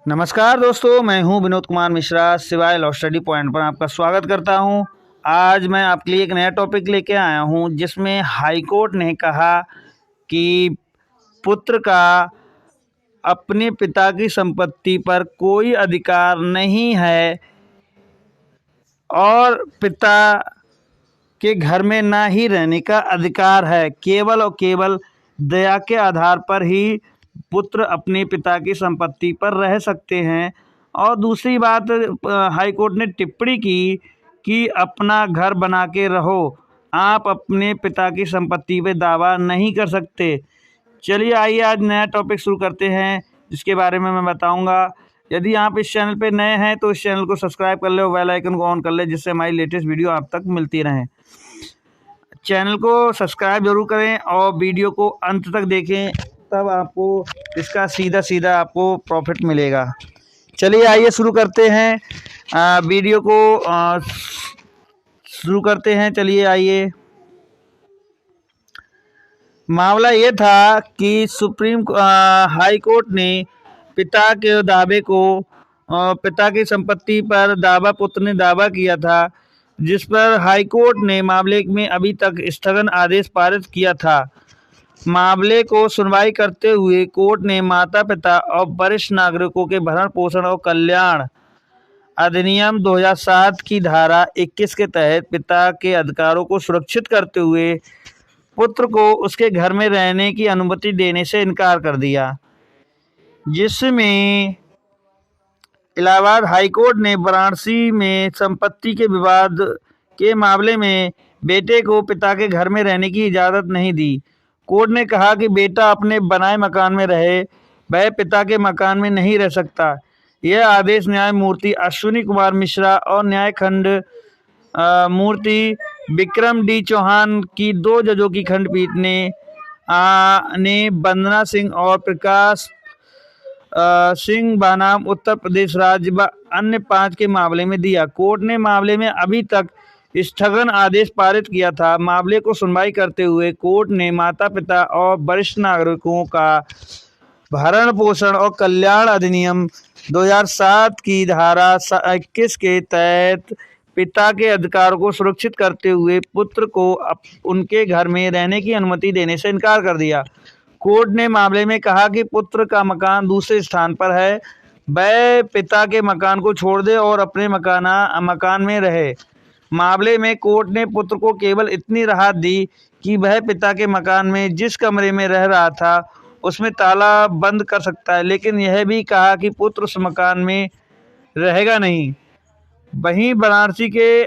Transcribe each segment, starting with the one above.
नमस्कार दोस्तों, मैं हूं विनोद कुमार मिश्रा। सिवाय लॉ स्टडी पॉइंट पर आपका स्वागत करता हूं। आज मैं आपके लिए एक नया टॉपिक लेके आया हूं जिसमें हाई कोर्ट ने कहा कि पुत्र का अपने पिता की संपत्ति पर कोई अधिकार नहीं है और पिता के घर में ना ही रहने का अधिकार है। केवल और केवल दया के आधार पर ही पुत्र अपने पिता की संपत्ति पर रह सकते हैं। और दूसरी बात, हाई कोर्ट ने टिप्पणी की कि अपना घर बना के रहो, आप अपने पिता की संपत्ति पे दावा नहीं कर सकते। चलिए आइए आज नया टॉपिक शुरू करते हैं जिसके बारे में मैं बताऊंगा। यदि आप इस चैनल पे नए हैं तो इस चैनल को सब्सक्राइब कर ले और बेल आइकन को ऑन कर ले जिससे हमारी लेटेस्ट वीडियो आप तक मिलती रहें। चैनल को सब्सक्राइब जरूर करें और वीडियो को अंत तक देखें, तब आपको इसका सीधा आपको प्रॉफिट मिलेगा। चलिए आइए शुरू करते हैं वीडियो को शुरू करते हैं। चलिए आइए। मामला ये था कि हाई कोर्ट ने पिता के दावे को पिता की संपत्ति पर पुत्र ने दावा किया था, जिस पर हाई कोर्ट ने मामले में अभी तक स्थगन आदेश पारित किया था। मामले को सुनवाई करते हुए कोर्ट ने माता पिता और वरिष्ठ नागरिकों के भरण पोषण और कल्याण अधिनियम 2007 की धारा 21 के तहत पिता के अधिकारों को सुरक्षित करते हुए पुत्र को उसके घर में रहने की अनुमति देने से इनकार कर दिया, जिसमें इलाहाबाद हाई कोर्ट ने वाराणसी में संपत्ति के विवाद के मामले में बेटे को पिता के घर में रहने की इजाज़त नहीं दी। कोर्ट ने कहा कि बेटा अपने बनाए मकान में रहे, वह पिता के मकान में नहीं रह सकता। यह आदेश न्यायमूर्ति अश्विनी कुमार मिश्रा और न्यायखंड मूर्ति विक्रम डी चौहान की 2 जजों की खंडपीठ ने वंदना सिंह और प्रकाश सिंह बनाम उत्तर प्रदेश राज्य व अन्य 5 के मामले में दिया। कोर्ट ने मामले में अभी तक स्थगन आदेश पारित किया था। मामले को सुनवाई करते हुए कोर्ट ने माता पिता और वरिष्ठ नागरिकों का भरण पोषण और कल्याण अधिनियम 2007 की धारा 21 के तहत पिता के अधिकार को सुरक्षित करते हुए पुत्र को उनके घर में रहने की अनुमति देने से इनकार कर दिया। कोर्ट ने मामले में कहा कि पुत्र का मकान दूसरे स्थान पर है, वह पिता के मकान को छोड़ दे और अपने मकान में रहे। मामले में कोर्ट ने पुत्र को केवल इतनी राहत दी कि वह पिता के मकान में जिस कमरे में रह रहा था उसमें ताला बंद कर सकता है, लेकिन यह भी कहा कि पुत्र उस मकान में रहेगा नहीं। वहीं वाराणसी के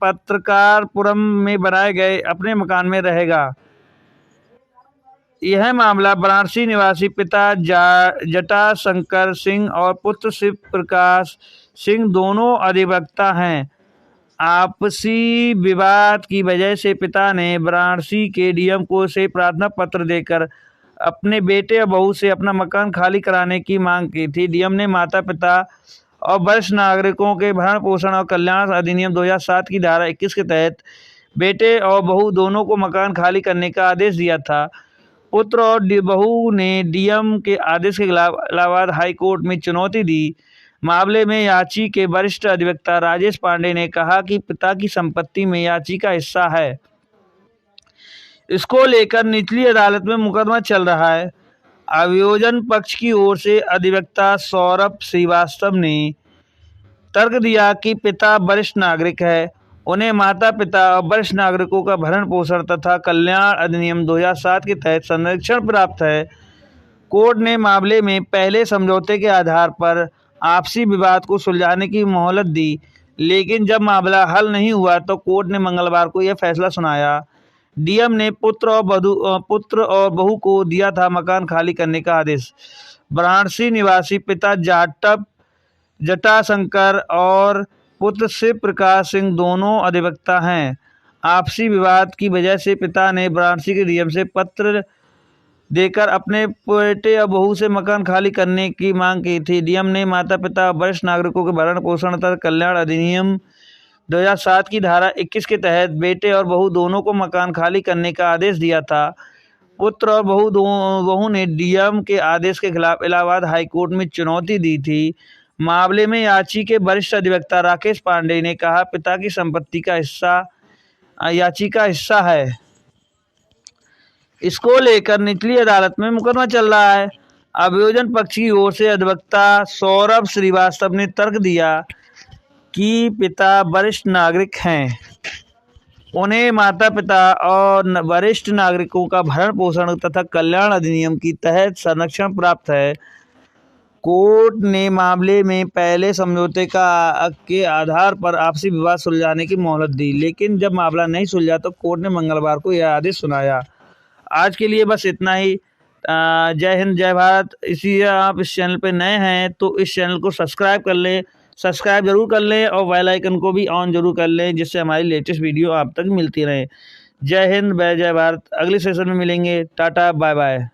पत्रकारपुरम में बनाए गए अपने मकान में रहेगा। यह मामला वाराणसी निवासी पिता जटाशंकर सिंह और पुत्र शिव प्रकाश सिंह दोनों अधिवक्ता हैं। आपसी विवाद की वजह से पिता ने वाराणसी के डीएम को से प्रार्थना पत्र देकर अपने बेटे और बहू से अपना मकान खाली कराने की मांग की थी। डीएम ने माता पिता और वरिष्ठ नागरिकों के भरण पोषण और कल्याण अधिनियम 2007 की धारा 21 के तहत बेटे और बहू दोनों को मकान खाली करने का आदेश दिया था। पुत्र और बहू ने डीएम के आदेश के खिलाफ इलाहाबाद हाई कोर्ट में चुनौती दी। मामले में याची के वरिष्ठ अधिवक्ता राजेश पांडे ने कहा कि पिता की संपत्ति में याची का हिस्सा है। इसको लेकर निचली अदालत में मुकदमा चल रहा है। अभियोजन पक्ष की ओर से अधिवक्ता सौरभ श्रीवास्तव ने तर्क दिया कि पिता वरिष्ठ नागरिक है, उन्हें माता पिता और वरिष्ठ नागरिकों का भरण पोषण तथा कल्याण अधिनियम 2007 के तहत संरक्षण प्राप्त है। कोर्ट ने मामले में पहले समझौते के आधार पर आपसी विवाद को सुलझाने की मोहलत दी, लेकिन जब मामला हल नहीं हुआ तो कोर्ट ने मंगलवार को यह फैसला सुनाया। डीएम ने पुत्र और बहू को दिया था मकान खाली करने का आदेश। वाराणसी निवासी पिता जटाशंकर और पुत्र शिव प्रकाश सिंह दोनों अधिवक्ता हैं। आपसी विवाद की वजह से पिता ने वाराणसी के डीएम से पत्र देकर अपने बेटे और बहू से मकान खाली करने की मांग की थी। डीएम ने माता पिता और वरिष्ठ नागरिकों के भरण पोषण तथा कल्याण अधिनियम 2007 की धारा 21 के तहत बेटे और बहू दोनों को मकान खाली करने का आदेश दिया था। पुत्र और बहू ने डीएम के आदेश के खिलाफ इलाहाबाद हाईकोर्ट में चुनौती दी थी। मामले में याची के वरिष्ठ अधिवक्ता राकेश पांडे ने कहा, पिता की संपत्ति का हिस्सा याची का हिस्सा है। इसको लेकर निचली अदालत में मुकदमा चल रहा है। अभियोजन पक्ष की ओर से अधिवक्ता सौरभ श्रीवास्तव ने तर्क दिया कि पिता वरिष्ठ नागरिक हैं, उन्हें माता पिता और वरिष्ठ नागरिकों का भरण पोषण तथा कल्याण अधिनियम के तहत संरक्षण प्राप्त है। कोर्ट ने मामले में पहले समझौते के आधार पर आपसी विवाद सुलझाने की मोहलत दी, लेकिन जब मामला नहीं सुलझा तो कोर्ट ने मंगलवार को यह आदेश सुनाया। आज के लिए बस इतना ही। जय हिंद, जय भारत। इसी आप इस चैनल पे नए हैं तो इस चैनल को सब्सक्राइब कर लें, सब्सक्राइब जरूर कर लें और बेल आइकन को भी ऑन जरूर कर लें, जिससे हमारी लेटेस्ट वीडियो आप तक मिलती रहे। जय हिंद, जय भारत। अगले सेशन में मिलेंगे। Tata, bye bye.